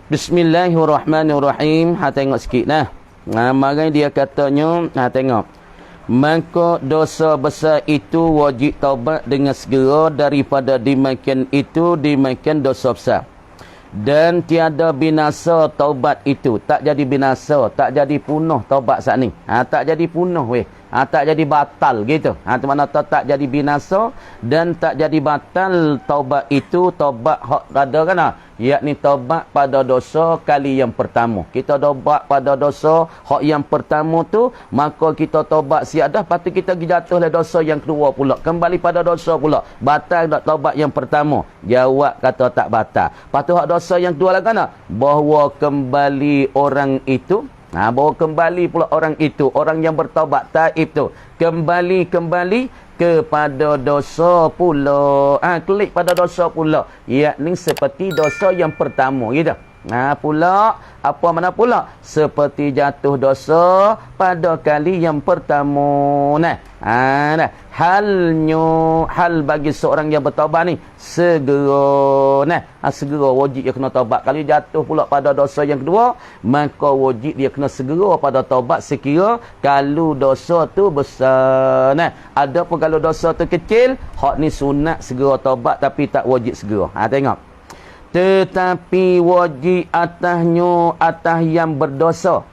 Bismillahirrahmanirrahim. Tengok sikit nah. Mari dia katanya, tengok. Maka dosa besar itu wajib taubat dengan segera, daripada dimakan itu dimakan dosa besar. Dan tiada binasa taubat itu. Tak jadi binasa, tak jadi punah taubat saat ni. Tak jadi punah weh. Tak jadi batal gitu. Itu mana tak jadi binasa dan tak jadi batal taubat itu, taubat hak ada kan? Yakni taubat pada dosa kali yang pertama. Kita taubat pada dosa hak yang pertama tu, maka kita taubat siadah, lepas tu kita jatuh le dosa yang kedua pula. Kembali pada dosa pula. Batal tak taubat yang pertama? Jawab kata tak batal. Lepas tu hak dosa yang kedua lagi mana? Bahawa kembali orang itu, bahawa kembali pula orang itu, orang yang bertaubat taib tu, kembali kepada dosa pula. Klik pada dosa pula, yakni seperti dosa yang pertama gitu. Pula apa mana pula? Seperti jatuh dosa pada kali yang pertama. Hal bagi seorang yang bertaubat ni segera. Segera wajib dia kena taubat. Kalau jatuh pula pada dosa yang kedua, maka wajib dia kena segera pada taubat sekira kalau dosa tu besar. Ada pun kalau dosa tu kecil, hak ni sunat segera taubat tapi tak wajib segera. Tengok. Tetapi wajib atasnya atas yang berdosa.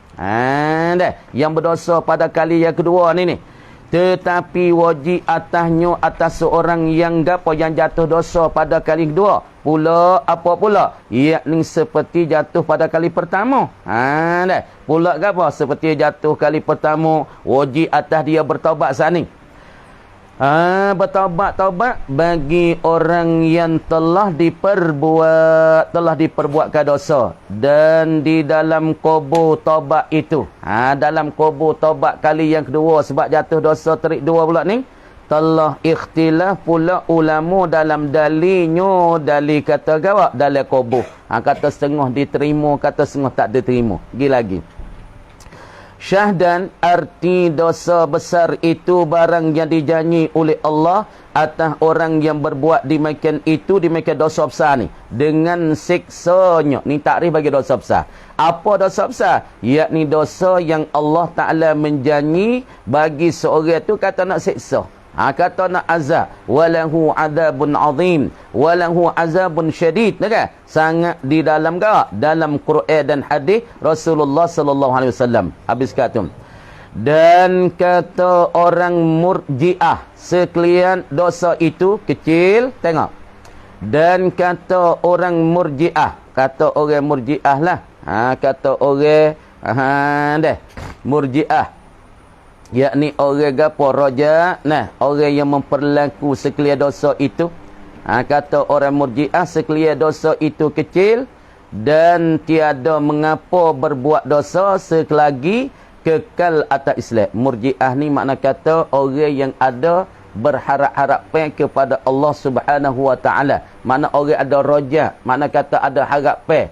Yang berdosa pada kali yang kedua ni. Tetapi wajib atasnya atas seorang yang jatuh dosa pada kali kedua. Pula apa pula? Yakni seperti jatuh pada kali pertama. Pula apa? Seperti jatuh kali pertama, wajib atas dia bertaubat saat ni. Bertaubat bagi orang yang telah diperbuatkan dosa, dan di dalam kubur taubat itu, dalam kubur taubat kali yang kedua sebab jatuh dosa terik dua pula ni, telah ikhtilaf pula ulama dalam dalilnya. Dalil kata gawak dalam kubur, kata setengah diterima, kata setengah tak diterima. Lagi syahdan, arti dosa besar itu barang yang dijanji oleh Allah atas orang yang berbuat demikian itu, demikian dosa besar ni, dengan siksanya. Ni takrif bagi dosa besar. Apa dosa besar? Yakni dosa yang Allah Ta'ala menjanji bagi seorang itu kata nak siksa. Kata nak azab. Walahu azabun azim, walahu azabun syadid. Sangat di dalam dalam Quran dan hadis Rasulullah sallallahu alaihi wasallam. Habis kata. Dan kata orang Murji'ah, sekalian dosa itu kecil. Tengok. Dan kata orang Murji'ah, kata orang Murji'ah lah. Kata orang Murji'ah, yakni orang gapo roja, orang yang memperlaku sekalian dosa itu. Kata orang Murji'ah, sekalian dosa itu kecil dan tiada mengapa berbuat dosa selagi kekal atas Islam. Murji'ah ni makna kata orang yang ada berharap-harapan kepada Allah Subhanahu wa taala. Makna orang ada roja, makna kata ada harapan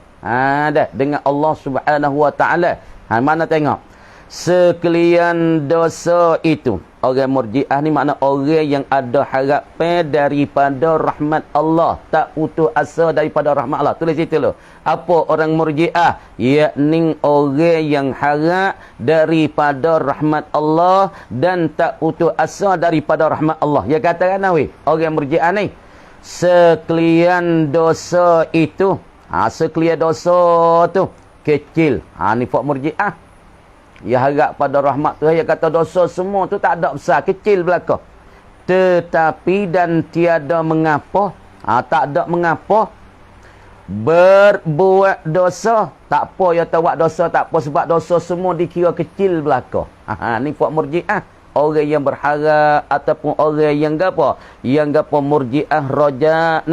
dengan Allah Subhanahu wa taala. Mana tengok sekalian dosa itu. Orang Murji'ah ni makna orang yang ada harapan daripada rahmat Allah, tak putus asa daripada rahmat Allah. Tulis situ lo. Apa orang Murji'ah? Yakni orang yang harap daripada rahmat Allah dan tak putus asa daripada rahmat Allah. Ya katakan orang Murji'ah ni, sekalian dosa itu, sekalian dosa tu kecil. Ni Pak Murji'ah. Ya harap pada rahmat Tuhan. Ya kata dosa semua tu tak ada besar, kecil belaka. Tetapi dan tiada mengapa, tak ada mengapa berbuat dosa. Tak apa ya tak buat dosa, tak apa sebab dosa semua dikira kecil belaka. Ni Pak Murji'ah. Orang yang berharap ataupun orang yang apa? Yang apa Murji'ah roja.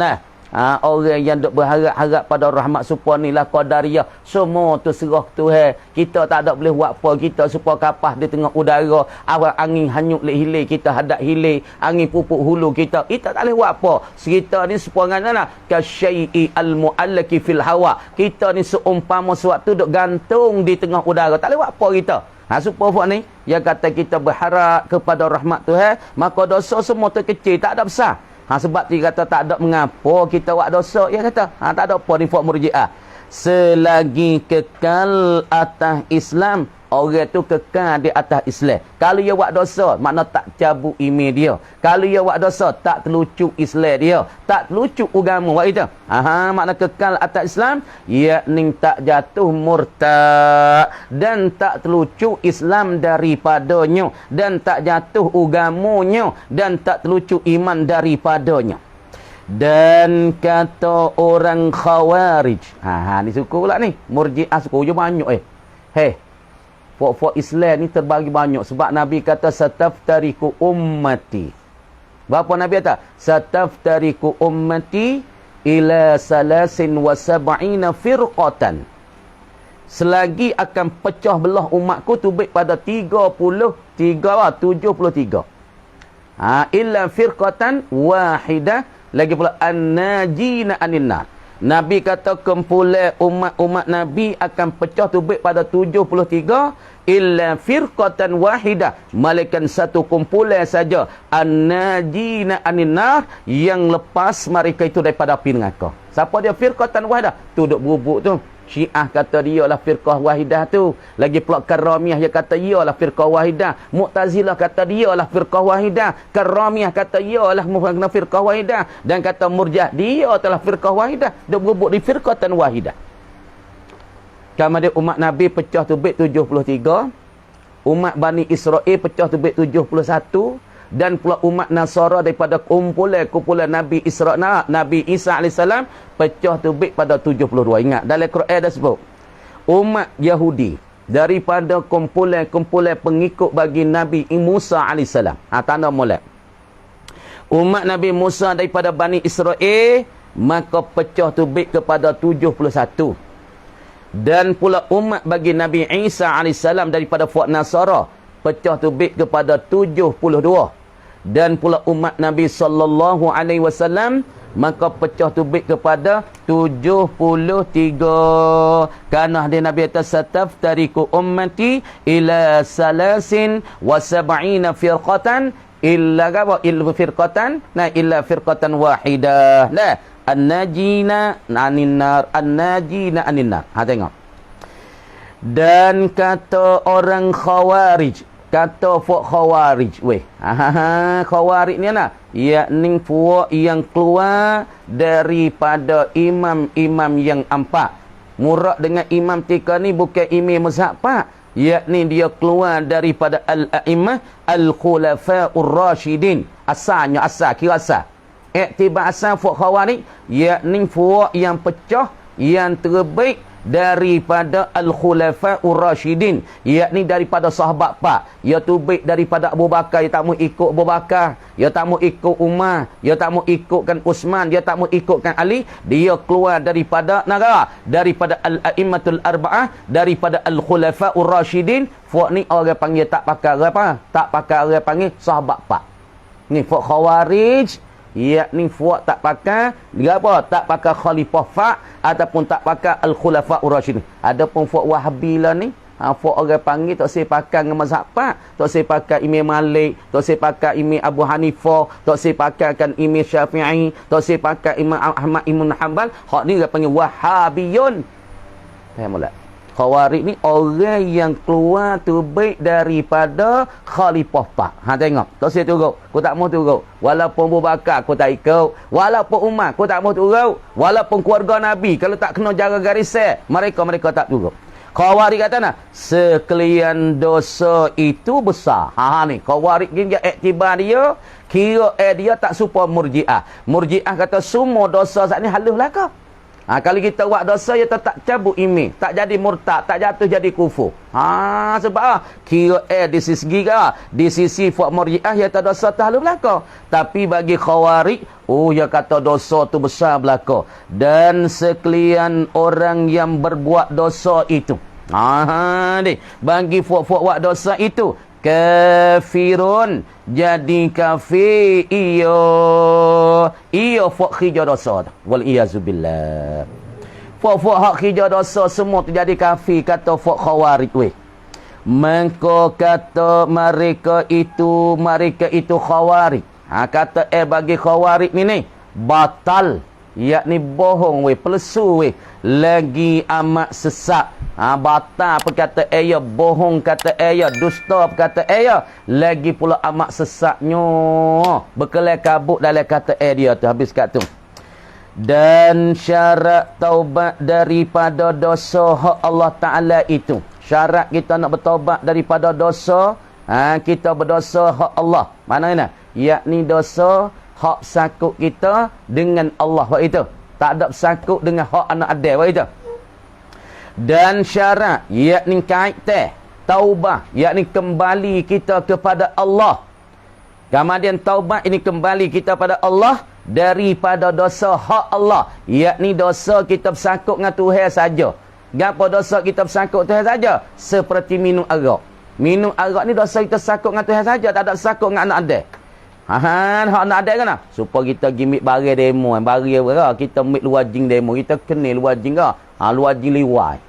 Orang yang duk berharap-harap pada rahmat supaya ni lah qadariyah. Semua tu serah Tuhan. Kita tak ada boleh buat apa. Kita supaya kapal di tengah udara. Awal angin hanyut lek hilir, kita hadap hilir. Angin pupuk hulu kita. Kita tak boleh buat apa. Kita ni supaya ngana kasyai'i al-mu'allaki fil hawa. Kita ni seumpama sewaktu duk gantung di tengah udara. Tak boleh buat apa kita. Supaya buat ni, yang kata kita berharap kepada rahmat Tuhan, maka dosa semua tu kecil, tak ada besar. Sebab dia kata tak ada mengapa kita buat dosa. Dia kata, tak ada apa ni Pak Murji'ah. selagi kekal atas Islam, orang tu kekal di atas Islam. Kalau dia buat dosa, makna tak cabut iman dia. Kalau dia buat dosa, tak terlucuk Islam dia, tak terlucuk agama buat itu. Makna kekal atas Islam, yakni tak jatuh murtad dan tak terlucuk Islam daripadanya, dan tak jatuh agamanya, dan tak terlucuk iman daripadanya. Dan kata orang Khawarij, ni suku pula ni, Murji'ah suku je banyak Fok-fok Islam ni terbagi banyak. Sebab Nabi kata, sataftariku ummati. Berapa Nabi kata? Sataftariku ummati ila salasin wa sab'ina firqatan. Selagi akan pecah belah umatku tu baik pada 73. Illa firqatan wahidah. Lagi pula an-najina anin-nar. Nabi kata kumpulan umat-umat Nabi akan pecah tu baik pada 73 illa firqatan wahidah, malaikat satu kumpulan saja, an-najina anin-nar, yang lepas mereka itu daripada api neraka. Siapa dia firqatan wahidah? Tu duk berubuk tu. Syiah kata dia lah firqah wahidah tu. Lagi pula Karamiyah dia kata dia lah firqah wahidah. Mu'tazilah kata dia lah firqah wahidah. Karamiyah kata dia lah firqah wahidah. Dan kata Murji'ah dia telah firqah wahidah. Dia berubuk di firqatan wahidah. Kemudian umat Nabi pecah tu baik 73. Umat Bani Israel pecah tu baik 71. Dan pula umat Nasara daripada kumpulan Nabi Nabi Isa AS pecah tu baik pada 72. Ingat, dalam Quran dah sebut. Umat Yahudi daripada kumpulan pengikut bagi Nabi Musa AS. Tanda molek. Umat Nabi Musa daripada Bani Israel, maka pecah tu baik kepada 71. Dan pula umat bagi Nabi Isa AS daripada Fuad Nasara, pecah tu baik kepada 72. Dan pula umat Nabi sallallahu alaihi wasallam, maka pecah tu baik kepada 73. Karena dia Nabi kata, sataftariku ummati ila salasin wa sab'ina firqatan illa firqatan illa firqatan wahidah la an-najina anin-nar, an-najina anin-nar. Tengok. Dan kata orang Khawarij, kata fuk Khawarij, Khawarij ni lah, yakni fuk yang keluar daripada imam-imam yang empat. Murad dengan imam tika ni bukan imam mazhab pak, yakni dia keluar daripada al-a'immah al-khulafa'ur rasyidin. Asalnya kira asal. Iktibar asal fuk Khawarij, yakni fuk yang pecah, yang terbaik daripada al-khulafa'ur rasyidin, yakni daripada sahabat pak. Ya tu baik daripada Abu Bakar, dia tak mau ikut Abu Bakar, dia tak mau ikut Umar, dia tak mau ikutkan Uthman, dia tak mau ikutkan Ali. Dia keluar daripada negara, daripada al-a'immatul arba'ah, daripada al-khulafa'ur rasyidin. Fuk ni orang panggil tak pakai apa? Tak pakai orang panggil sahabat pak. Ni fuk Khawarij, yakni fuak tak pakai apa, tak pakai khalifah fa' ataupun tak pakai al-khulafa ur-rasyidin. Adapun fuak Wahabi lah ni, fuak orang panggil tak saya pakai dengan mazhab pak, tak saya pakai Imam Malik, tak saya pakai Imam Abu Hanifah, tak saya pakai kan Imam Syafi'i, tak saya pakai Imam Ahmad Ibn Hanbal. Hak ni dia panggil Wahabiyun. Faham tak? Khawarij ni orang yang keluar tu baik daripada khalifah pak. Tengok. Tak saya turut. Aku tak mau turut. Walaupun Abu Bakar aku tak ikut. Walaupun Umar aku tak mau turut. Walaupun keluarga Nabi, kalau tak kena jaga garisnya, mereka tak turut. Khawarij kata nah, sekalian dosa itu besar. Ni Khawarij dia iktibar dia, kira dia tak serupa Murji'ah. Murji'ah kata semua dosa saat ni halus lah kau. Kalau kita buat dosa, dia tak cabut iman, tak jadi murtad, tak jatuh jadi kufur. Sebab kira di sisi di sisi fuak Murji'ah, dia tak dosa tak halus belaka. Tapi bagi Khawarij, dia kata dosa tu besar belaka. Dan sekalian orang yang berbuat dosa itu, bagi fuak-fuak buat dosa itu, kafirun, jadi kafir. Iyo fuak khija dosa, wal iyazubillah. Fuak hak khija dosa semua tu jadi kafir, kata fuak Khawarij weh. Maka kata mereka itu Khawarij. Kata bagi Khawarij ni batal, yakni bohong weh, pelesu weh, lagi amat sesat. Batal perkata bohong kata dusta perkata lagi pula amat sesatnya, berkelai kabut dalam kata dia tu. Habis kat tu. Dan syarat taubat daripada dosa hak Allah Ta'ala itu, syarat kita nak bertaubat daripada dosa, kita berdosa hak Allah, mana ni? Yakni dosa hak sakut kita dengan Allah, buat itu. Tak ada sakut dengan hak anak adil, buat itu. Dan syarat yakni kaitan taubah, yakni kembali kita kepada Allah. Kemudian taubat ini kembali kita pada Allah daripada dosa hak Allah, yakni dosa kita bersangkut dengan Tuhan saja. Gapo dosa kita bersangkut Tuhan saja? Seperti minum arak. Minum arak ni dosa kita sangkut dengan Tuhan saja, tak ada sangkut dengan anak adil. Hak anak adil kan? Supaya kita gimik barang demo, barang kita ambil luar jing demo, kita kenal luar jing ke? Luar jing liwai.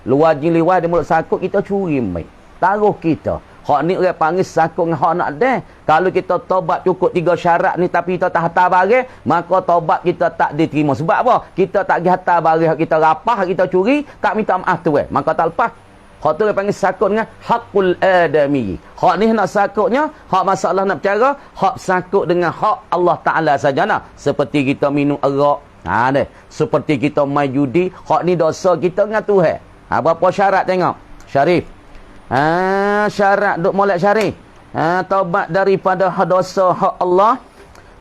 Luar jing liwai dia mulut sakut, kita curi mai. Taruh kita. Hak ni orang panggil sakut dengan hak anak adil. Kalau kita tobat cukup 3 syarat ni tapi kita tak hantar barang, maka tobat kita tak diterima. Sebab apa? Kita tak pergi hantar barang, kita rapah, kita curi, tak minta maaf tu maka tak lepas. Hak tu dia panggil sakut dengan hakul adami. Hak ni nak sakutnya, hak masalah nak bercara, hak sakut dengan hak Allah Ta'ala saja nak. Seperti kita minum arak. Deh. Seperti kita main judi, hak ni dosa kita dengan Tuhan. Berapa syarat tengok? Syarif. Syarat duk molek Syarif. Taubat daripada dosa hak Allah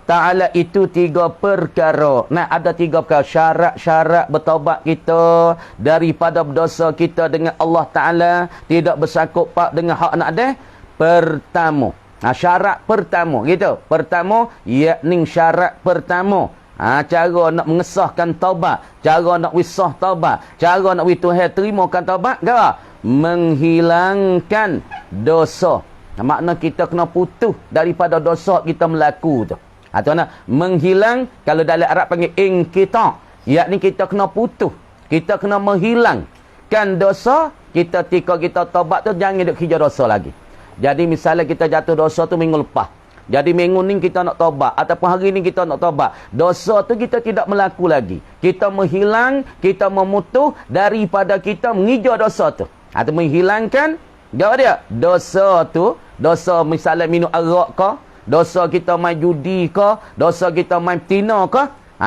Ta'ala itu 3 perkara. Nah, ada 3 perkara. Syarat-syarat bertaubat kita daripada dosa kita dengan Allah Ta'ala, tidak bersangkut pak dengan hak anak adil. Pertama. Syarat pertama. Gitu. Pertama, yakni syarat pertama. Cara nak mengesahkan taubat, cara nak wisah taubat, cara nak Tuhan terimakan taubat, apa? Menghilangkan dosa. Makna kita kena putus daripada dosa kita melaku tu. Atau nak menghilang, kalau dalam Arab panggil ingkita, yakni kita kena putus, kita kena menghilangkan dosa kita. Ketika kita taubat tu jangan duk kerja dosa lagi. Jadi misalnya kita jatuh dosa tu minggu lepas, jadi minggu ni kita nak taubat, ataupun hari ni kita nak taubat, dosa tu kita tidak melaku lagi. Kita menghilang, kita memutus daripada kita menghijau dosa tu. Atau menghilangkan dia dosa tu. Dosa misalnya minum arak ke, dosa kita main judi ke, dosa kita main betina ke,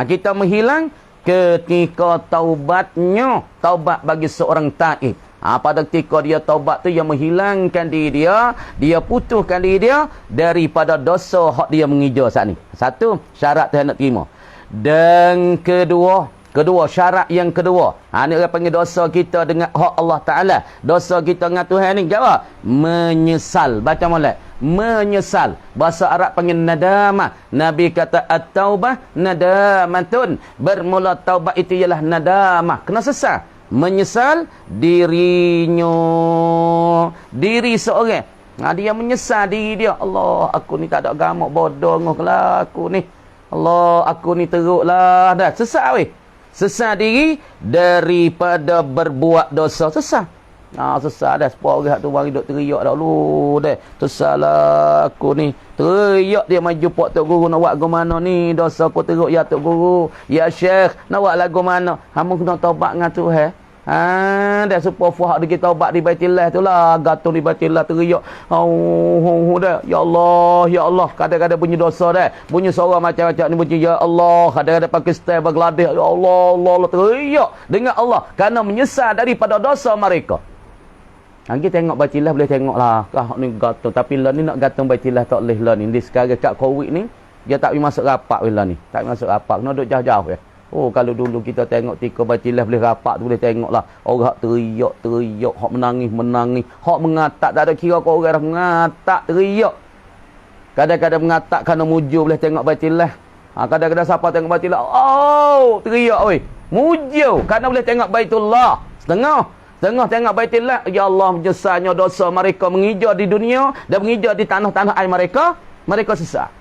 kita menghilang ketika taubatnya. Taubat bagi seorang taib, pada ketika dia taubat tu, dia menghilangkan diri dia putuskan diri dia daripada dosa hak dia menghijau saat ni. Satu, syarat Tuhan nak terima. Dan kedua, syarat yang kedua, ni orang panggil dosa kita dengan hak Allah Ta'ala, dosa kita dengan Tuhan ni, jawab menyesal. Baca molek, menyesal. Bahasa Arab panggil nadamah. Nabi kata at-taubah nadamatun. Bermula taubat itu ialah nadamah, kena sesal, menyesal dirinya, diri seorang. Dia menyesal diri dia. Allah, aku ni tak ada agama, bodoh lah aku ni. Allah, aku ni teruklah dah. Sesal weh. Sesal diri daripada berbuat dosa. Sesal. Sesal dah. Sepuluh orang tu mari duk teriak dah lu dah. Sesal lah aku ni. Teriak dia maju pak Tok Guru, nak buat lagu mana ni? Dosa aku teruk ya Tok Guru. Ya Syekh, nak buat lagu mana? Kamu kena taubat dengan Tuhan. Dah supaya fuhak di kita taubat di Baitillah tu lah. Gatung di Baitillah teriak. Dah. Ya Allah, ya Allah. Kadang-kadang bunyi dosa dah. Bunyi suara macam-macam ni bunyi ya Allah. Kadang-kadang Pakistan bergeladih. Ya Allah, Allah, Allah. Teriak dengan Allah kerana menyesal daripada dosa mereka. Kita tengok Baitillah boleh tengok lah. Ni gatung. Tapi lah ni nak gatung Baitillah tak boleh lah ni. Di sekarang kat Covid ni, dia tak boleh masuk rapat lah ni. Tak boleh masuk rapat. Kena duduk jauh-jauh ya. Kalau dulu kita tengok tika Baitillah boleh rapat tu boleh tengok lah. Orang teriak, hak menangis, hak mengatak, tak ada kira kau orang dah mengatak, teriak. Kadang-kadang mengatak kerana mujur boleh tengok Baitillah. Kadang-kadang siapa tengok Baitillah, teriak weh. Mujur kerana boleh tengok Baitullah. Setengah tengok Baitillah, ya Allah, menyesalnya dosa mereka menghijau di dunia dan menghijau di tanah-tanah air mereka sesat.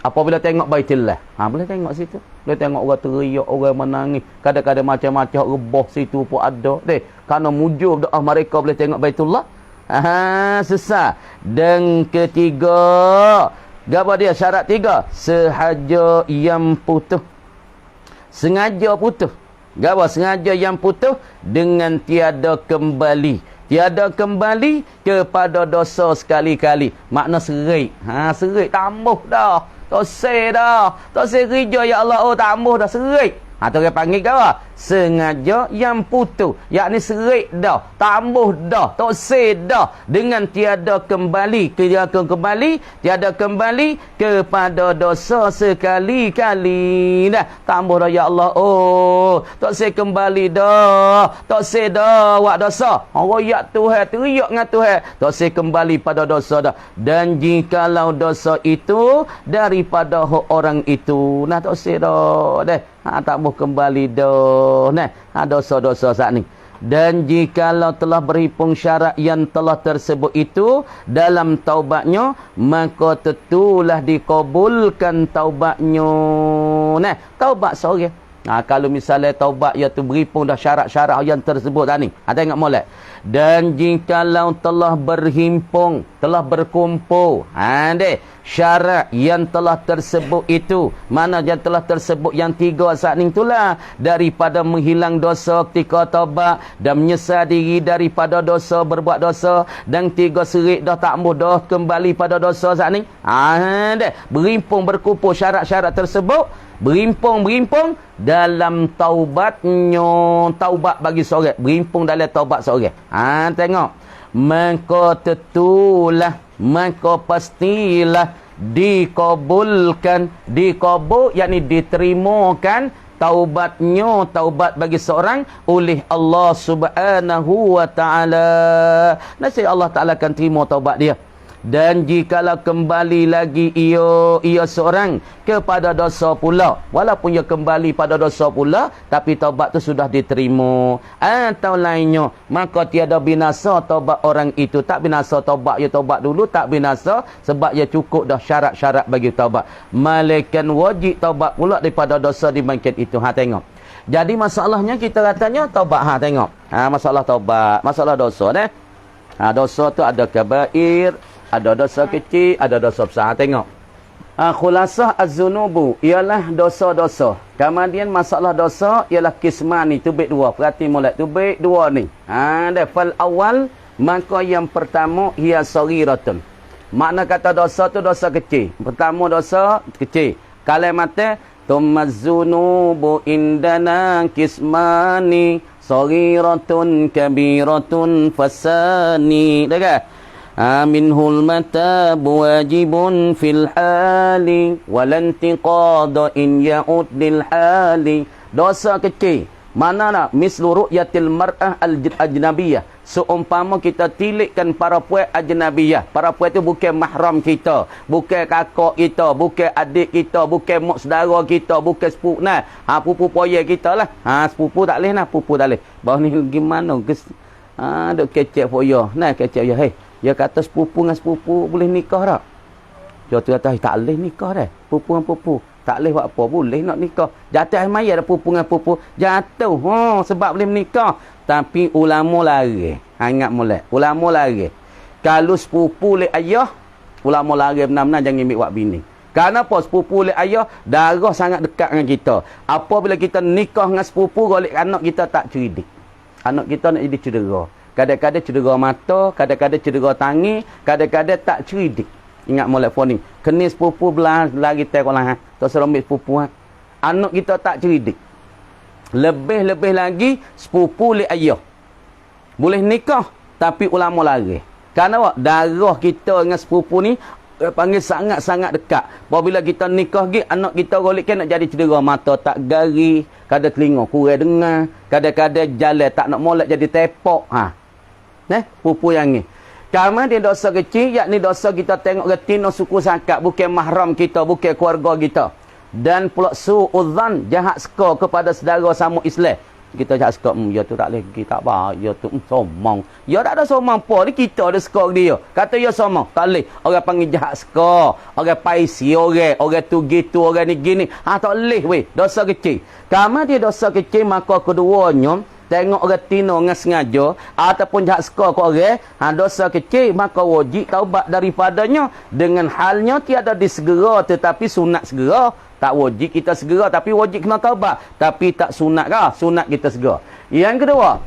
Apabila tengok Baitillah, boleh tengok situ. Boleh tengok orang teriak, orang menangis. Kadang-kadang macam-macam rebah situ pun ada. Kerana mujub doa mereka boleh tengok Baitullah. Sesat. Dan ketiga, apa dia syarat 3? Sahaja yang putus. sengaja putus. Gapo sengaja yang putus dengan tiada kembali. Tiada kembali kepada dosa sekali-kali. Makna serik. Serik tambuh dah. Tak say dah. Tak say kerja ya Allah. Oh tambuh dah serik. Tu orang panggil apa? Sengaja yang putus. Yakni serik dah. Tambuh dah. Tak say dah. Dengan tiada kembali. Tiada kembali kepada dosa sekali-kali. Dah. Tambuh dah ya Allah. Oh. Tak say kembali dah. Tak say dah. Wak dosa. Royak Tuhan. Teriak dengan Tuhan. Tak say kembali pada dosa dah. Dan jikalau dosa itu daripada orang itu. Nah tak say dah. Dah. Tak mau kembali dah. Nah, dosa-dosa saat ni. Dan jikalau telah berhimpun syarat yang telah tersebut itu dalam taubatnya, maka tentulah dikabulkan taubatnya. Nah, taubat seorang. Kalau misalnya taubat iaitu berhimpun dah syarat-syarat yang tersebut tadi. Tengok molek. Dan jikalau telah berhimpun, telah berkumpul, syarat yang telah tersebut itu, mana yang telah tersebut yang tiga saat ni itulah, daripada menghilang dosa ketika taubat dan menyesal diri daripada dosa, berbuat dosa, dan tiga serik dah tak mudah kembali pada dosa saat ni. Berhimpun berkumpul syarat-syarat tersebut, berhimpun dalam taubatnya. Taubat bagi seorang, berhimpun dalam taubat seorang. Tengok, maka tentulah, maka pastilah dikabulkan, dikabul yakni diterimakan taubatnya, taubat bagi seorang oleh Allah Subhanahu wa taala. Nasib Allah Taala akan terima taubat dia. Dan jikalau kembali lagi ia seorang kepada dosa pula, walaupun ia kembali pada dosa pula, tapi taubat tu sudah diterima atau lainnya, maka tiada binasa taubat orang itu. Tak binasa taubat ia taubat dulu, tak binasa sebab ia cukup dah syarat-syarat bagi taubat. Malaikat wajib taubat pula daripada dosa dibangkit itu. Tengok. Jadi masalahnya kita katanya taubat. Tengok. Masalah taubat, masalah dosa dosa tu ada kabair, ada dosa kecil, ada dosa besar. Tengok. Khulasah az-zunubu ialah dosa-dosa. Kemudian masalah dosa ialah kismani, tubik dua. Perhati molek, tubik dua ni. Fal awal, maka yang pertama ia saghiratun. Makna kata dosa tu dosa kecil. Pertama dosa kecil. Kalau mata tummaz-zunubu indana kismani saghiratun kabiratun fasani. Dengar? Minhul matabu wajibun fil hali walantiqada in ya'ud lil hali. Dosa kecil mana nak mislu ru'yatil mar'ah al-ajnabiyah, seumpama kita tilikkan para puan ajnabiyah. Para puan itu bukan mahram kita, bukan kakak kita, bukan adik kita, bukan mak saudara kita, bukan sepupu pupu poye kita lah. Sepupu tak boleh pupu tak boleh. Bawah ni gimana duk kecek poye kecek ya. Dia kata sepupu dengan sepupu boleh nikah tak? Dia tu kata tak boleh nikah dah. Pupu dengan pupu tak boleh buat apa, boleh nak nikah. Jatuh air maya dah pupu dengan pupu. Jatuh. Sebab boleh menikah. Tapi ulama lari. Ingat molek. Ulama lari. Kalau sepupu oleh ayah, ulama lari benar-benar jangan ambil buat bini. Kenapa? Sepupu oleh ayah, darah sangat dekat dengan kita. Apabila kita nikah dengan sepupu, golek anak kita tak cerdik. Anak kita nak jadi cedera. Kadang-kadang cedera mata, kadang-kadang cedera tangi, kadang-kadang tak cerdik. Ingat molek phone ni. Kena sepupu lari tekolah. Tak serambik sepupu. Anak kita tak cerdik. Lebih-lebih lagi sepupu oleh ayah. Boleh nikah, tapi ulama lari. Kenapa? Darah kita dengan sepupu ni panggil sangat-sangat dekat. Apabila kita nikah lagi, anak kita golekkan nak jadi cedera mata, tak gari, kadang telinga kurang dengar, kadang-kadang jalan tak nak molek jadi tepok. Pupu yang ni. Karena dia dosa kecil, yakni dosa kita tengok retina suku sakat, bukan mahram kita, bukan keluarga kita. Dan pula su'udzan, jahat seka kepada saudara sama Islam. Kita jahat seka, ya tu tak boleh, kita apa, ya tu somong. Ya tak ada somong apa, ni kita ada seka dia. Kata ya somong, tak boleh. Orang panggil jahat seka, orang paisi, orang tu gitu, orang ni gini. Tak boleh weh, dosa kecil. Karena dia dosa kecil, maka keduanya, tengok retina dengan sengaja ataupun jahat seka ke orang, dosa kecil, maka wajib taubat daripadanya dengan halnya tiada disegera tetapi sunat segera. Tak wajib kita segera, tapi wajib kena taubat. Tapi tak sunat kah? Sunat kita segera. Yang kedua,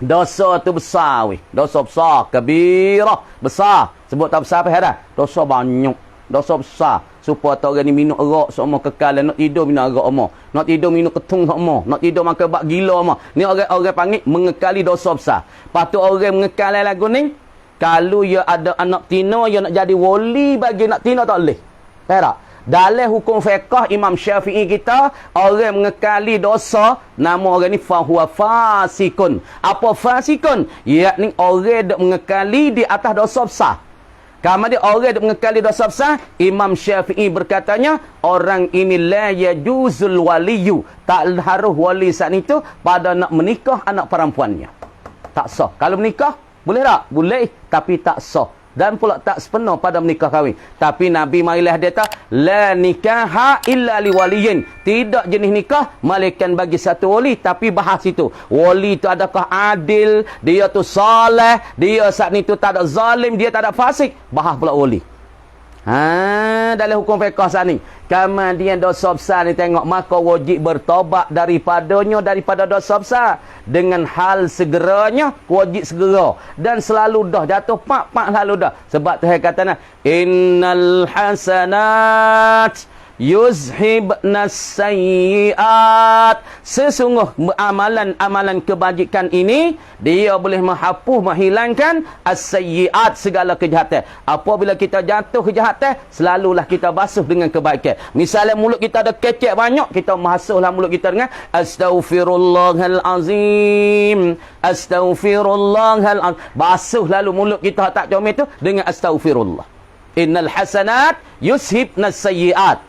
dosa tu besar weh. Dosa besar, kabirah, besar. Sebut tak besar apa dah? Dosa banyak. Dosa besar. Supaya tak orang ni minum arak semua kekal. Nak tidur minum arak semua. Nak tidur minum ketung semua. Nak tidur makan bak gila semua. Ni orang panggil mengekali dosa besar. Patut orang mengekali lagu ni, kalau ia ada anak tina, ia nak jadi wali bagi nak tina tak boleh. Tak? Dalam hukum fiqh Imam Syafi'i kita, orang mengekali dosa, nama orang ni fahuwa fasikun. Apa fasikun? Yakni orang yang mengekali di atas dosa besar. Kamu dia orang yang mengekali dosa besar, Imam Syafi'i berkatanya, orang ini la yajuzul waliyu. Tak harus wali saat itu pada nak menikah anak perempuannya. Tak sah. Kalau menikah, boleh tak? Boleh, tapi tak sah. Dan pula tak sepenuh pada menikah kahwin. Tapi Nabi marilah dia kata, la nikaha illa liwaliyin. Tidak jenis nikah melainkan bagi satu wali. Tapi bahas itu, wali itu adakah adil, dia tu saleh, dia saat itu tak ada zalim, dia tak ada fasik. Bahas pula wali. Dalam hukum fiqh saat ni, kemudian dosa besar ni tengok, maka wajib bertobat daripadanya, daripada dosa besar dengan hal segeranya, wajib segera dan selalu dah jatuh pak selalu dah. Sebab Tuhan kata innal hasanat yuzhibnas sayyiat. Sesungguh amalan kebajikan ini dia boleh menghapus, menghilangkan as-sayyiat, segala kejahatan. Apabila kita jatuh kejahatan, selalulah kita basuh dengan kebaikan. Misalnya mulut kita ada kecek banyak, kita basuhlah mulut kita dengan astaghfirullahalazim, astaghfirullahalazim. Basuh lalu mulut kita tak comel tu dengan astaghfirullah. Innal hasanat yushibnas sayyiat.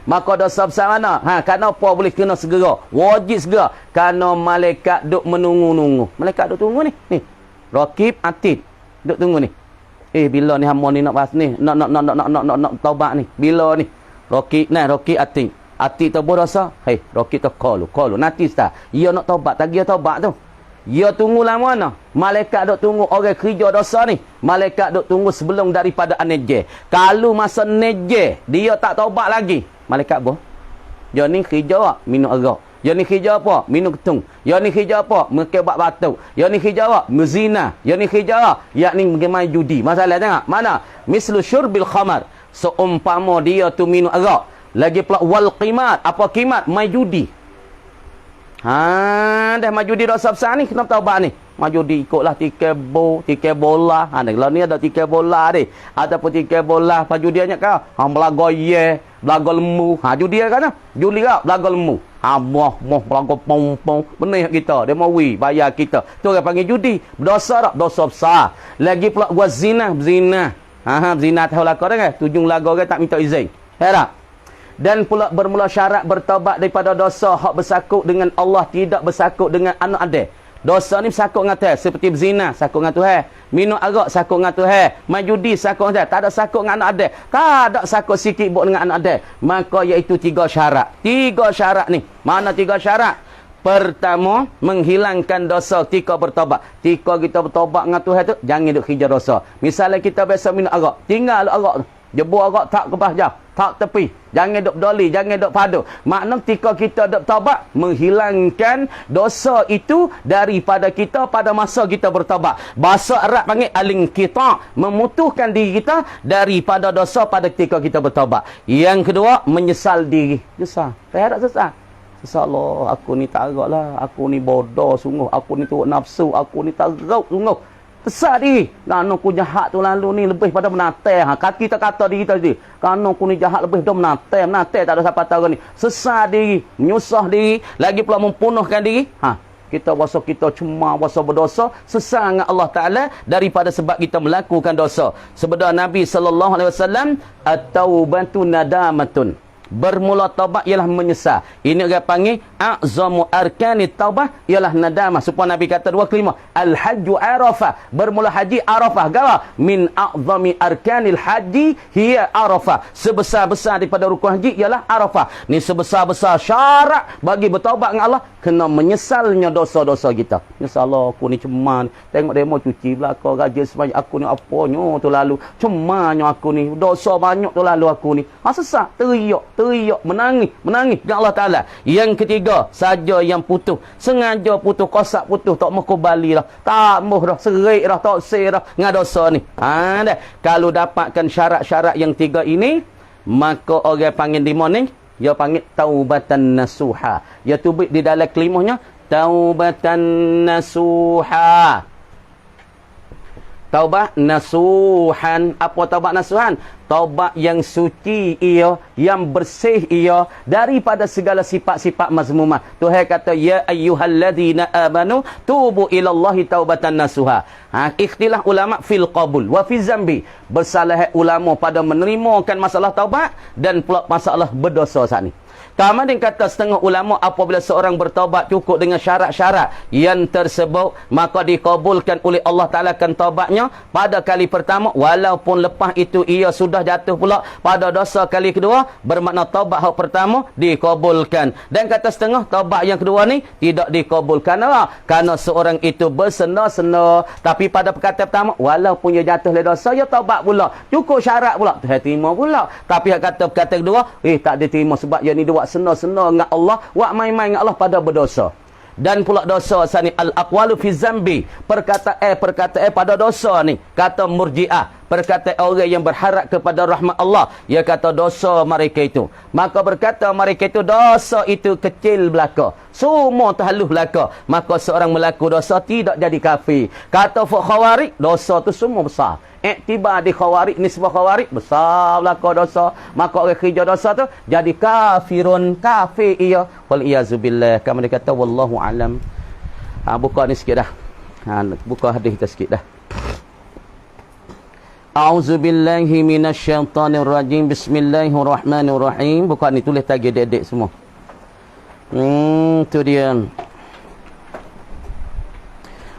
Maka dosa besar mana? Kenapa boleh kena segera? Wajib segera. Kerana malaikat duk menunggu-nunggu. Malaikat duk tunggu ni. Ni. Raqib Atid duk tunggu ni. Bila ni hamba ni nak bahas ni? Nak taubat ni. Bila ni? Raqib Atid. Atid tu berdosa. Raqib tu qalu. Nanti start. Ia nak taubat, tak dia taubat tu. Dia tunggu lama mana? Malaikat duk tunggu orang kerja dosa ni. Malaikat duk tunggu sebelum daripada nejeh. Kalau masa nejeh, dia tak taubat lagi. Malaikat apa? Dia ni kerja minum arak. Dia ni kerja apa? Minum ketung. Dia ni kerja apa? Mekebak batuk. Dia ni kerja apa? Mezina. Dia ni kerja apa? Yakni main judi. Masalah tengok. Mana? Mislu syurbil khamar. Seumpama dia tu minum arak. Lagi pula wal qimat. Apa qimat? Main judi. Dah maju di dosa besar ni, kenapa taubat ni? Maju di ikutlah tiket bola. Kalau ni ada tiket bola ni. Ataupun tiket bola, maju dia nyak kau. Belaga ye, belaga lembu. Judi dia kan? Juli kau, belaga lembu. Moh, belaga pong-pong. Benih kita, dia mau bayar kita. Tu orang panggil judi. Berdosa tak? Dosa besar. Lagi pula buat zina. Zina tahu lah kau kan? Tujung lagu orang tak minta izin. Tak? Dan pula bermula syarat bertaubat daripada dosa hak bersakut dengan Allah, tidak bersakut dengan anak adik. Dosa ni bersakut dengan Tuhan, seperti berzina sakut dengan Tuhan, minum arak sakut dengan Tuhan, main judi sakut dengan Tuhan. Tak ada sakut dengan anak adik, tak ada sakut sikit buat dengan anak adik. Maka iaitu 3 syarat. 3 syarat ni. Mana 3 syarat? Pertama, menghilangkan dosa ketika bertaubat. Ketika kita bertaubat dengan Tuhan tu, jangan duk kerja dosa. Misalnya kita biasa minum arak, tinggal arak tu. Jebur arak tak kebah jauh, tak tepi. Jangan duk doli, jangan duk padu. Makna ketika kita duk taubat, menghilangkan dosa itu daripada kita pada masa kita bertaubat. Bahasa Arab panggil al-inqita', memutuskan diri kita daripada dosa pada ketika kita bertaubat. Yang kedua, menyesal diri. Sesal. Tak sesal. Sesal Allah, aku ni tak agak lah. Aku ni bodoh sungguh. Aku ni turut nafsu. Aku ni tak agak sungguh. Besar diri. Kerana aku jahat tu lalu ni lebih pada menatai. Kaki tak kata diri tadi. Kerana aku ni jahat lebih dah menatai. Menatai tak ada siapa tahu ni. Sesar diri. Menyusah diri. Lagi pula mempunuhkan diri. Kita rasa kita cuma rasa berdosa. Sesar dengan Allah Ta'ala daripada sebab kita melakukan dosa. Sebab Nabi SAW, at-taubatu nadamatun. Bermula taubat ialah menyesal. Ini orang panggil a'zamu arkanit taubah ialah nadamah. Supaya Nabi kata 2 kelima, al-hajju arafah. Bermula haji arafah. Gawa min a'zami arkanil haji hiya arafah. Sebesar-besar daripada rukun haji ialah arafah. Ni sebesar-besar syarat bagi bertaubat dengan Allah, kena menyesalnya dosa-dosa kita. Menyesal Allah, aku ni ceman. Tengok demo cuci belakang, gaji sebanyak aku ni apanya tu lalu. Cemannya aku ni, dosa banyak tu lalu aku ni. Sesak, teriak. teriak, menangis dengan Allah Ta'ala. Yang ketiga, saja yang putus, sengaja putus, kosak putus, tak mau kembali dah, tak mau dah, serik dah, tak sir dah, dengan dosa ni. Dah. Kalau dapatkan syarat-syarat yang tiga ini, maka orang panggil di mana ni? Dia panggil taubatan nasuha. Dia tubik di dalam kelimahnya, taubatan nasuha. Taubat nasuhan. Apa taubat nasuhan? Taubat yang suci ia, yang bersih ia daripada segala sifat-sifat mazmumah. Tuhan kata, ya ayyuhalladzina amanu tubu ilallahi taubatan nasuha. Ikhtilaf ulama fil qabul wa fi zambi. Bersalah ulama pada menerimakan masalah taubat dan pula masalah berdosa saat ni. Kemudian kata setengah ulama, apabila seorang bertaubat cukup dengan syarat-syarat yang tersebut, maka dikabulkan oleh Allah Ta'ala kan taubatnya pada kali pertama, walaupun lepas itu ia sudah jatuh pula pada dosa kali kedua, bermakna taubat hak pertama dikabulkan. Dan kata setengah, taubat yang kedua ni tidak dikabulkan. Kerana seorang itu bersena-sena, tapi pada perkataan pertama, walaupun ia jatuh oleh dosa, ia taubat pula, cukup syarat pula, Tuhan terima pula. Tapi kata perkataan kedua, tak diterima sebab ia ni dia sena-sena dengan Allah, buat main-main dengan Allah pada berdosa. Dan pula dosa sani al-aqwalu fi zambi, perkataan pada dosa ni, kata Murji'ah, perkataan orang yang berharap kepada rahmat Allah, dia kata dosa mereka itu, maka berkata mereka itu dosa itu kecil belaka, semua terhalus belaka, maka seorang melaku dosa tidak jadi kafir. Kata Khawarij, dosa tu semua besar. Iktibar di Khawarij, nisbah Khawarij, besar belaka dosa, maka orang kerja dosa tu jadi kafirun, kafir ia, wal iyazubillah. Kami dia kata wallahu alam. Buka ni sikit dah. Buka hadis kita sikit dah. A'udzubillahi minasyaitanirrajim. Bismillahirrahmanirrahim. Buka ni, tulis tagih dek-dek semua. Tu dia.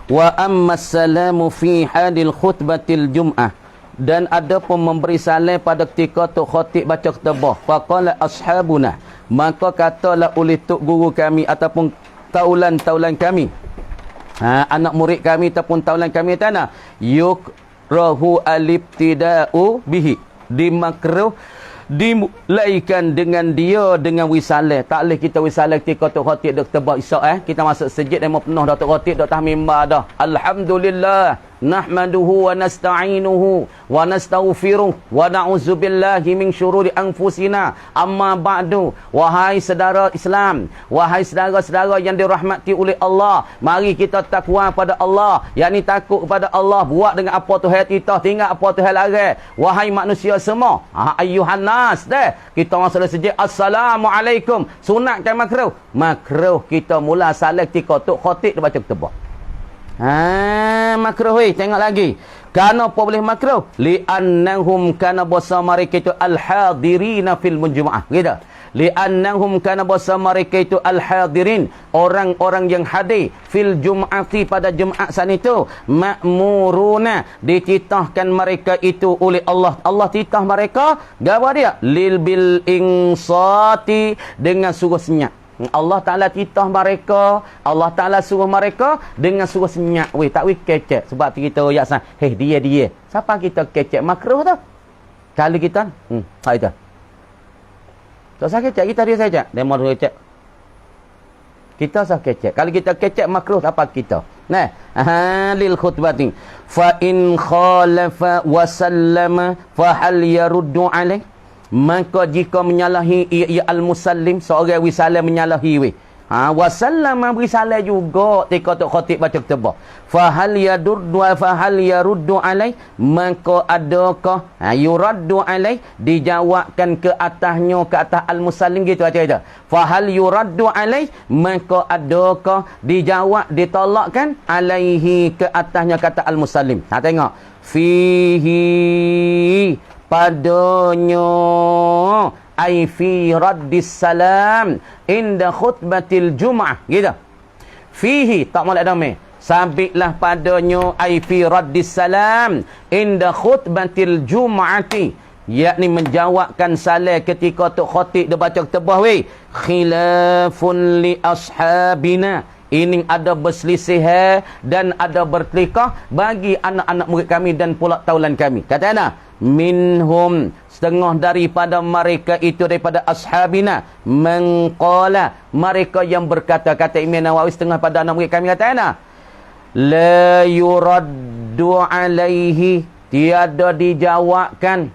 Wa amma salamu fi hadil khutbatil jum'ah. Dan ada pun memberi salam pada ketika tu khatib baca khutbah. Faqala ashabuna, maka katalah oleh tok guru kami ataupun taulan-taulan kami, anak murid kami ataupun taulan kami tanah, yukrahu alibtida'u bihi, dimakruh dimulaikan dengan dia dengan wisalah. Tak boleh kita wisalah ketika tok khatib dak tebak isyak kita masuk masjid dan mau penuh dak tok khatib dak tah mimbar dah. Alhamdulillah nahmaduhu wa nasta'inuhu wa nastaghfiruh wa na'udzubillahi min syururi anfusina. Amma ba'du, wahai saudara Islam, wahai saudara-saudara yang dirahmati oleh Allah, mari kita takwa pada Allah, yakni takut kepada Allah, buat dengan apa Tuhan kita, tinggal apa Tuhan larang. Wahai manusia semua, ayyuhan nas, kita masuk sejak assalamualaikum, sunat kan makruh, makruh kita mula salat ketika tok khatib dia baca khutbah. Makruh tengok lagi. Kerana apa boleh makruh? Li'annahum kana basa mereka itu al-hadirina fil munjum'ah. Gitu. Li'annahum kana basa mereka itu al-hadirin, orang-orang yang hadir fil jum'ati pada Jumaat saat itu, ma'muruna, dititahkan mereka itu oleh Allah. Allah titah mereka, gapo dia? Lil bil insati, dengan suruh senyap. Allah Ta'ala titah mereka, Allah Ta'ala suruh mereka dengan suruh senyap. Tak kecek. Sebab kita royak sana, dia. Siapa kita kecek? Makruh tu. Kalau kita, itu. Tak usah kecek, kita dia saja. Dia mau kecek. Kita usah kecek. Kalau kita kecek makruh, apa kita? Nah, lil khutbati. Fa in khalafa wa sallama fa hal yaruddu alaih. Maka jika menyalahi ia al-musallim, seorang wisalam menyalahi wasallama wisalam juga ketika tok khatib baca khutbah, fa hal yaruddu alai, maka adakah yuraddu alai, dijawabkan ke atasnya, ke atas al-musallim, gitu aja itu. Fa hal yuraddu alai, maka adakah dijawab, ditolakkan alaihi, ke atasnya kata al-musallim. Tengok, fihi, padanya, ai fi raddis salam inda khutbatil jum'ah, gitu. Fihi tak molek dame, sabitlah padanya ai fi raddis salam inda khutbatil jum'ati, yakni menjawabkan salam ketika tok khatib dia baca khutbah. Khilafun li ashabina, ini ada berselisih dan ada bertelikah bagi anak-anak murid kami dan pula taulan kami. Kata ana, minhum setengah daripada mereka itu daripada ashabina mengqala mereka yang berkata, kata Imam Nawawi setengah pada anak murid kami kata ana la yuraddu alaihi, tiada dijawabkan,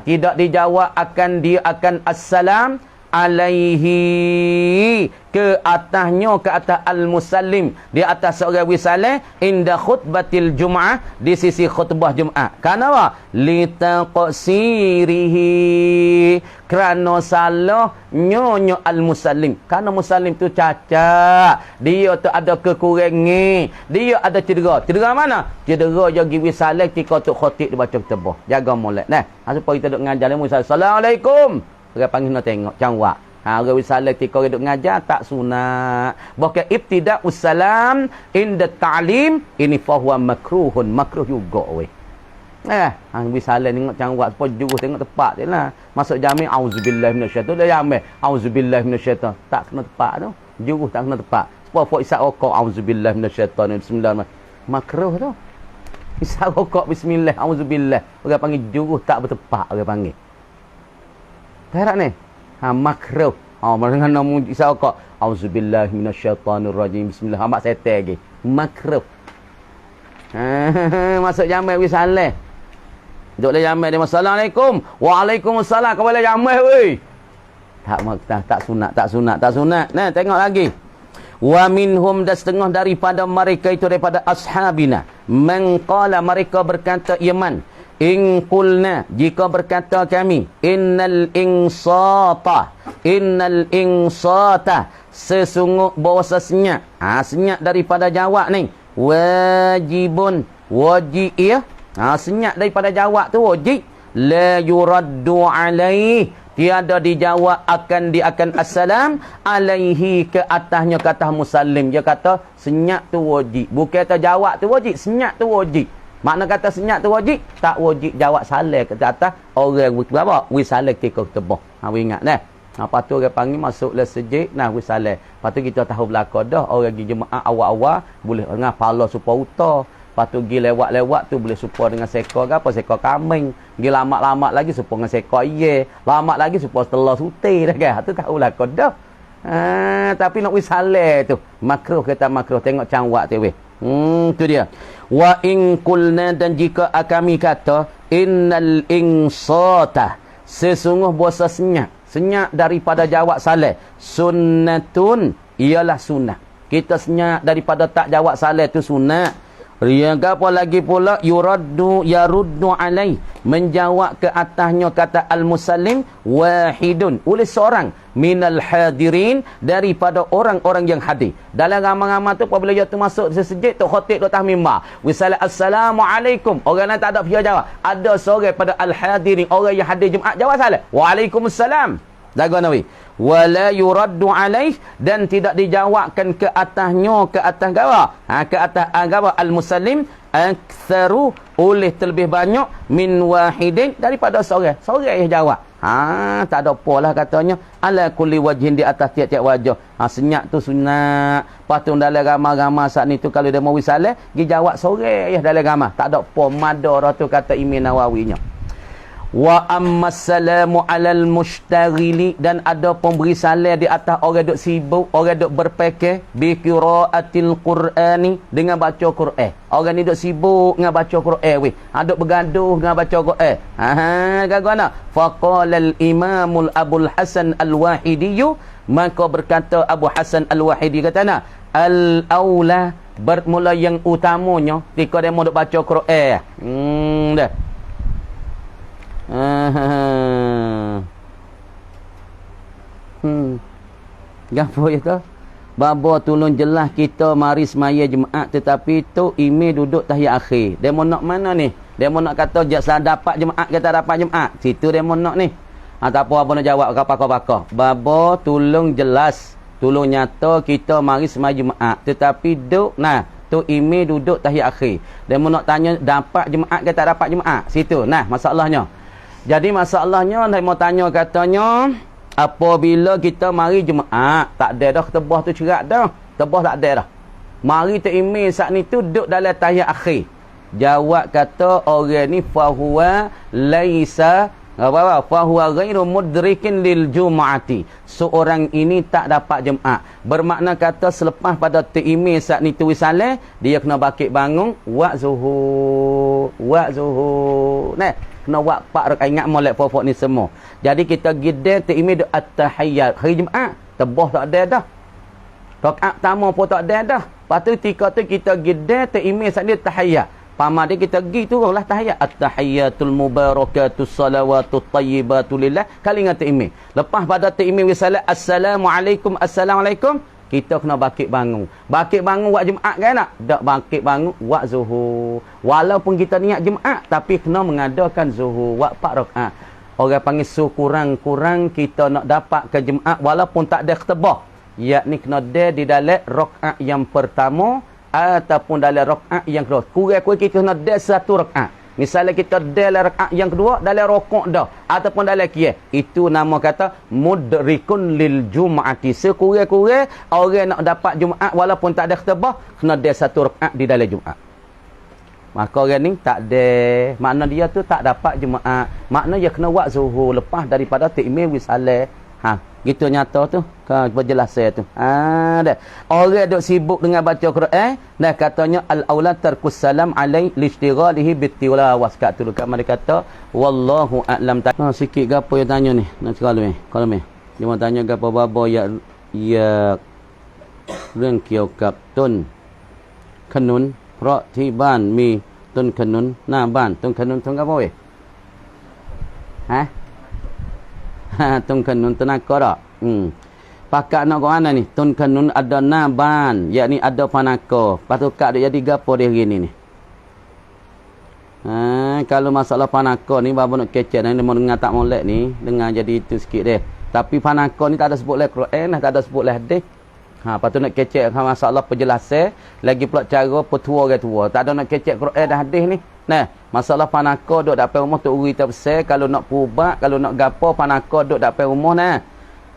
tidak dijawab akan dia akan assalam alaihi ke atasnya, ke atas al-musallim, di atas seorang wisalih inda khutbatil jum'ah, di sisi khutbah Jumaat. Kenapa? Litaqsirihi, kerana salah nyonya al-musallim. Kerana musallim tu cacat, dia tu ada kekurangan, dia ada cedera. Cedera mana? Cedera yang pergi wisalih ketika tu khotib dia baca khutbah. Jaga molek nah. Supaya kita duk ngajar ilmu. Assalamualaikum. Orang panggil nak tengok cangwak. Orang wisalah ketika orang duk ngajar tak sunat. Bahkan ibtida ussalam inda ta'lim ini fahuwa makruhun, makruh juga weh. Wisalah tengok cangwak supaya jurus tengok tepat dia lah. Masuk jami auzubillahi minasyaitan dah jamai auzubillahi minasyaitan tak kena tepat tu. Jurus tak kena tepat. Supaya fok isap rokok auzubillahi minasyaitan bismillah. Makruh tu. Isap rokok bismillah auzubillah. Orang panggil jurus tak bertepat orang panggil. Perak ni. Makruh. Dengan nama isap rokok. Auzubillahi minasyaitanirrajim. Bismillah. Mak setel lagi. Makruh. Masuk jamai wisalah. Duduk le jamai dia. Assalamualaikum. Waalaikumsalam. Kau boleh jamai weh. Tak sunat, tak sunat, tak sunat. Nah, tengok lagi. Wa minhum, dan setengah daripada mereka itu daripada ashabina. Mengqala, mereka berkata Yaman. In qulna, jika berkata kami, innal insata, sesungguh bahasa senyap. Senyap daripada jawab ni. Wajibun, wajib ya. Senyap daripada jawab tu wajib. La yuraddu alaih, tiada dijawab akan assalam alaihi ke atasnya, kata musallim. Dia kata senyap tu wajib. Bukan kata jawab tu wajib, senyap tu wajib. Makna kata senyap tu wajib, tak wajib jawab salah ke atas orang berapa? Wisalah ketika ketebah. Ingat dah. Lepas tu orang panggil masuklah sejid, wisalah. Lepas tu kita tahu belakang dah orang pergi jemaah awal-awal boleh dengan pala supaya utar. Lepas tu pergi lewat-lewat tu boleh supaya dengan sekor ke apa, sekor kambing. Pergi lama-lama lagi supaya dengan sekor iye. Lama lagi supaya telur suti dah kan. Tu tahu belakang dah. Tapi nak wisalah tu makruh, kata makruh. Tengok cangwak tu weh. Tu dia. Wa in qulna, dan jika kami kata innal insata, sesungguh bahasa senyap daripada jawab salah, sunnatun, ialah sunnah. Kita senyap daripada tak jawab salah tu sunnah. Yang apa lagi pula yaruddu alai, menjawab ke atasnya, kata al-musallim wahidun, oleh seorang minal hadirin, daripada orang-orang yang hadir. Dalam ramai-ramai tu apabila dia tu masuk sesejid tu khatib tu atas mimbar, wisalah assalamualaikum, orang lain tak ada dia jawab. Ada seorang pada al-hadirin, orang yang hadir Jumaat jawab salah, waalaikumsalam. Jaga Nabi. Wala yuraddu alaih, dan tidak dijawabkan ke atasnya, ke atas gawa. Ke atas gawa al-musallim aktsaru, oleh terlebih banyak min wahidin, daripada seorang. Seorang yang jawab. Tak ada apalah katanya. Ala kulli wajhin, di atas tiap-tiap wajah. Senyap tu sunat. Lepas tu dalam ramai-ramai saat ni tu kalau dia mau wisalah, dia jawab seorang ya dalam ramai. Tak ada apa madarah tu, kata Imam Nawawinya. Wa ammas salamu alal mushtaghili, dan ada pemberi salam di atas orang duk sibuk, orang duk berfikir bi qiraatil qur'ani, dengan baca Quran. Orang ni duk sibuk dengan baca Quran weh. Duk bergaduh dengan baca Quran. Gagana faqala al imamul Abul Hasan al-Wahidi, maka berkata Abu Hasan al-Wahidi katana al aula, bermula yang utamanya ketika dia mau duk baca Quran. Dah. Gapo ya tu? Baba tolong jelas kita mari semaya Jumaat, tetapi tu email duduk tahiyat akhir. Demo nak mana ni? Demo nak kata dapat Jumaat, kita dapat Jumaat. Situ demo nak ni. Tak apa nak jawab apa-apa. Baba tolong jelas, tolong nyata kita mari semaya Jumaat, tetapi duk tu email duduk tahiyat akhir. Demo nak tanya dapat Jumaat ke tak dapat Jumaat. Situ masalahnya. Jadi masalahnya saya mau tanya, katanya apabila kita mari Jumaat, tak ada dah tebah tu cerak dah. Tebah tak ada dah. Mari tu email saat ni tu duduk dalam tahiyat akhir. Jawab kata orang ni fahuwa laisa apa fahuwa ghairu mudrikin lil jumu'ati. Seorang ini tak dapat Jumaat. Bermakna kata selepas pada email saat ni tulis salah, dia kena bakit bangun wak zuhur. Nah, kena wak pak rakaat ingat molek pokok ni semua. Jadi kita gede email at-tahiyyat hari Jumaat, tebah tak ada dah. Rakaat pertama pun tak ada dah. Lepas tu ketika tu kita gede email saat ni tahiyyat. Pama dia kita pergi tu lah tahiyat. At-tahiyyatul mubarakatus salawatut tayyibatu lillah. Kali ingat email. Lepas pada email wisalat assalamualaikum. Kita kena bakit bangun. Bakit bangun wak Jumaat kan nak? Tak bakit bangun wak zuhur. Walaupun kita niat Jumaat tapi kena mengadakan zuhur wak 4 rakaat. Orang panggil kurang-kurang kita nak dapat ke Jumaat walaupun tak ada ketebah. Yakni kena ada di dalam rakaat yang pertama ataupun dalam rakaat yang kedua. Kurang-kurang kita kena ada 1 rakaat. Misalnya kita dalam rakaat yang kedua dalam rokok dah ataupun dalam qiyam, itu nama kata mudrikun lil jumu'ati. Sekurang-kurang orang nak dapat Jumaat walaupun tak ada khutbah, kena ada 1 rakaat di dalam Jumaat. Maka orang ni tak ada, makna dia tu tak dapat Jumaat. Makna dia kena buat zuhur lepas daripada takmir wisalah. Gitu nyata tu, penjelasan tu. Dah. Orang duk sibuk dengan baca Quran, dah katanya al-aulad tarkus salam alai lishtighalihi bittilawas. Kat tu dekat mereka kata wallahu a'lam. Sikit gapo yang tanya ni? Nak cakap kalau ni. Dia mau tanya gapo babo ya เรื่องเกี่ยวกับต้นขนุนเพราะที่บ้านมีต้นขนุนหน้าบ้านต้นขนุนทงกับบ่เว้ยต้นขนุนต้นกอดpakak nak kau mana ni? Tun kanun ada naban, yakni ada panako. Patut kak dia jadi gapo dia gini ni. Kalau masalah panako ni babo nak kecek ni mau dengar tak molek ni, dengar jadi itu sikit deh. Tapi panako ni tak ada sebut leh Quran, tak ada sebut leh hadis. Patut nak kecek masalah penjelasan, lagi pula cara petua orang tua. Tak ada nak kecek Quran dan hadis ni. Nah, masalah panako duk dapat rumah tu uri tak besar, kalau nak pubat, kalau nak gapo panako duk dapat rumah nah.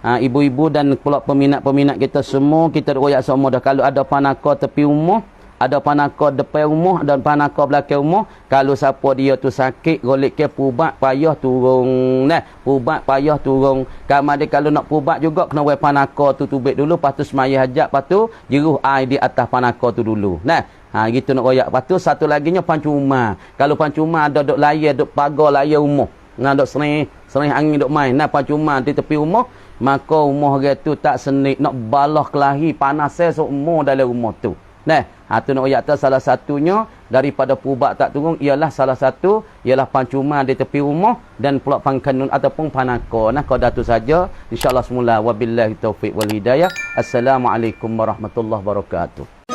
Ibu-ibu dan pula peminat-peminat kita semua, kita royak semua dah. Kalau ada panako tepi rumah, ada panako depan rumah, ada panako belakang rumah, kalau siapa dia tu sakit, golek ke pubat payah turun. Nah, pubat payah turun. Kamar dia kalau nak pubat juga kena buat panako tu tubik dulu, lepas tu semaya hajat, lepas tu jeruh air di atas panako tu dulu. Nah, gitu nak royak. Lepas tu satu laginya pancuma. Kalau pancuma ada duk layar, duk pagar layar rumah. Duk serih angin duk main. Nah, pancuma di tepi rumah, maka rumah orang tu tak senik, nak balah kelahi panas semua dalam rumah tu. Nah, tu nak ayat tu salah satunya daripada pubat tak turun ialah salah satu ialah pancuma di tepi rumah dan pula pangkanun ataupun panako. Nah, qada tu saja. Insya-Allah semula wabillahi taufik wal hidayah. Assalamualaikum warahmatullahi wabarakatuh.